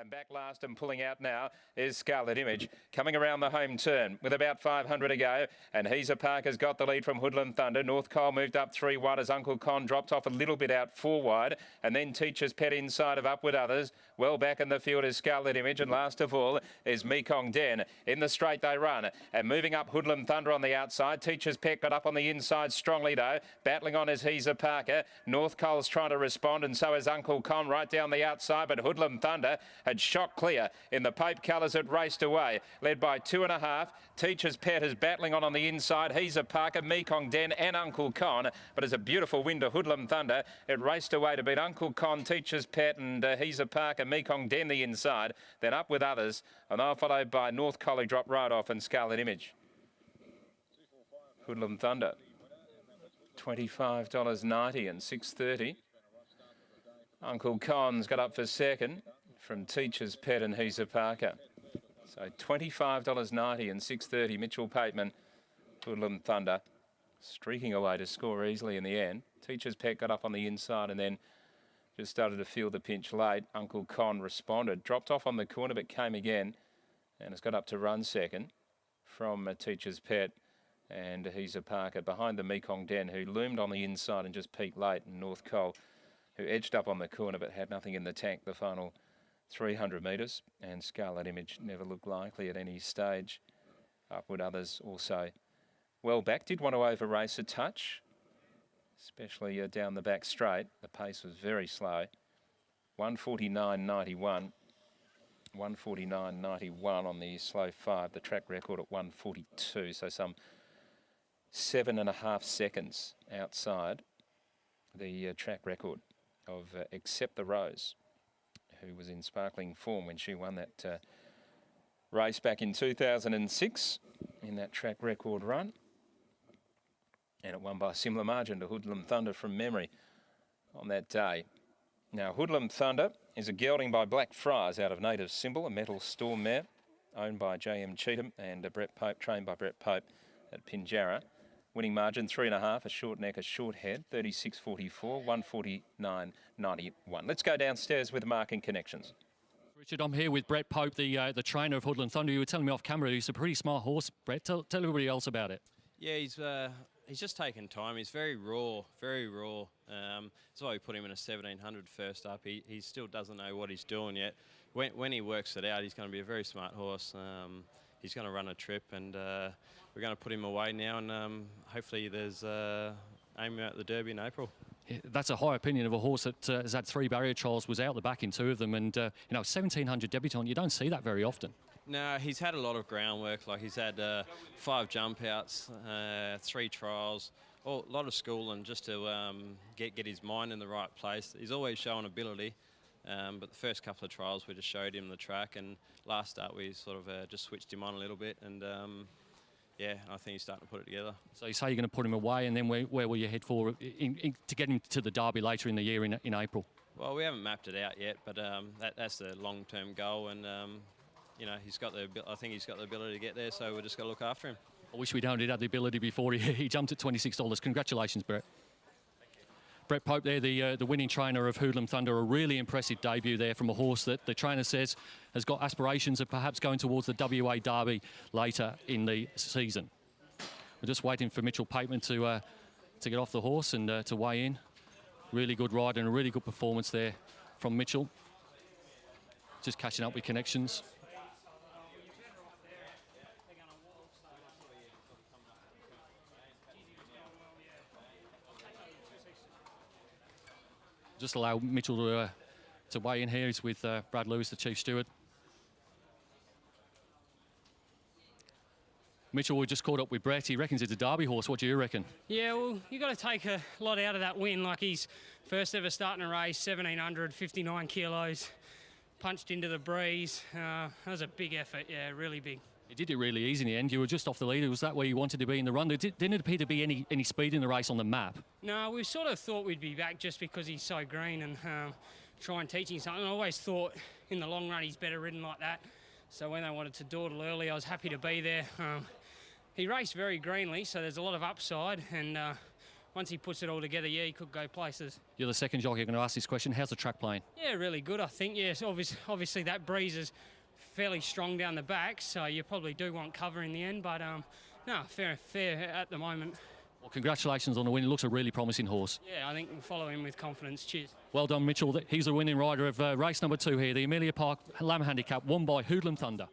And back last and pulling out now is Scarlet Image, coming around the home turn with about 500 to go. And He's a Parker's got the lead from Hoodlum Thunder. North Cole moved up 3 wide as Uncle Con dropped off a little bit out 4 wide. And then Teacher's Pet inside of Upward Others. Well back in the field is Scarlet Image. And last of all is Mekong Den. In the straight they run. And moving up Hoodlum Thunder on the outside. Teacher's Pet got up on the inside strongly though. Battling on is He's a Parker. North Cole's trying to respond and so is Uncle Con right down the outside. But Hoodlum Thunder had shot clear in the Pope colours. It raced away, led by 2.5. Teacher's Pet is battling on the inside. He's a Parker, Mekong Den and Uncle Con, but it's a beautiful win to Hoodlum Thunder. It raced away to beat Uncle Con, Teacher's Pet and He's a Parker, Mekong Den the inside, then Up With Others, and they're followed by North Collie drop right off and Scarlet Image. Hoodlum Thunder, $25.90 and $6.30. Uncle Con's got up for second from Teacher's Pet and He's a Parker. So $25.90 and $6.30. Mitchell Pateman, Hoodlum Thunder, streaking away to score easily in the end. Teacher's Pet got up on the inside and then just started to feel the pinch late. Uncle Con responded, dropped off on the corner but came again and has got up to run second from Teacher's Pet and He's a Parker behind the Mekong Den, who loomed on the inside and just peaked late, and North Cole, who edged up on the corner but had nothing in the tank the final 300 metres, and Scarlet Image never looked likely at any stage. Upward Others also well back, did want to over race a touch, especially down the back straight. The pace was very slow. 149.91. 149.91 on the slow 5. The track record at 142, so some 7.5 seconds outside the track record of Accept the Rose, who was in sparkling form when she won that race back in 2006 in that track record run. And it won by a similar margin to Hoodlum Thunder from memory on that day. Now, Hoodlum Thunder is a gelding by Black Friars out of Native Symbol, a metal storm mare owned by J.M. Cheetham and Brett Pope, trained by Brett Pope at Pinjarra. Winning margin 3.5, a short neck, a short head, 36.44, 149.91. Let's go downstairs with Mark and Connections. Richard, I'm here with Brett Pope, the trainer of Hoodlum Thunder. You were telling me off camera he's a pretty smart horse. Brett, tell everybody else about it. Yeah, he's just taken time. He's very raw, very raw. That's why we put him in a 1700 first up. He still doesn't know what he's doing yet. When he works it out, he's going to be a very smart horse. He's going to run a trip, and we're going to put him away now, and hopefully there's aiming at the Derby in April. Yeah, that's a high opinion of a horse that has had 3 barrier trials, was out the back in 2 of them, and 1700 debutant, you don't see that very often. No, he's had a lot of groundwork. Like, he's had 5 jump outs, 3 trials, a lot of schooling just to get his mind in the right place. He's always shown ability. But the first couple of trials we just showed him the track, and last start we sort of just switched him on a little bit, and yeah, I think he's starting to put it together. So you say you're going to put him away, and then where will you head for to get him to the Derby later in the year in April? Well, we haven't mapped it out yet, but that's the long-term goal, and you know, I think he's got the ability to get there, so we've just got to look after him. I wish we'd only had the ability before he jumped at $26. Congratulations, Brett. Brett Pope there, the winning trainer of Hoodlum Thunder. A really impressive debut there from a horse that the trainer says has got aspirations of perhaps going towards the WA Derby later in the season. We're just waiting for Mitchell Pateman to get off the horse and to weigh in. Really good ride and a really good performance there from Mitchell. Just catching up with Connections. Just allow Mitchell to weigh in here. He's with Brad Lewis, the Chief Steward. Mitchell, we just caught up with Brett. He reckons it's a Derby horse. What do you reckon? Yeah, well, you've got to take a lot out of that win. Like, he's first ever starting a race, 1700, 59 kilos, punched into the breeze. That was a big effort, yeah, really big. You did it really easy in the end. You were just off the leader. Was that where you wanted to be in the run? There didn't appear to be any speed in the race on the map. No, we sort of thought we'd be back just because he's so green and try and teach him something. I always thought in the long run he's better ridden like that. So when they wanted to dawdle early, I was happy to be there. He raced very greenly, so there's a lot of upside, and once he puts it all together, yeah, he could go places. You're the second jockey I'm going to ask this question. How's the track playing? Yeah, really good, I think. Yes, obviously that breeze is fairly strong down the back, so you probably do want cover in the end, but no, fair at the moment. Well, congratulations on the win. It looks a really promising horse. Yeah, I think we'll follow him with confidence. Cheers. Well done, Mitchell. He's the winning rider of race number 2 here, the Amelia Park Lamb Handicap, won by Hoodlum Thunder.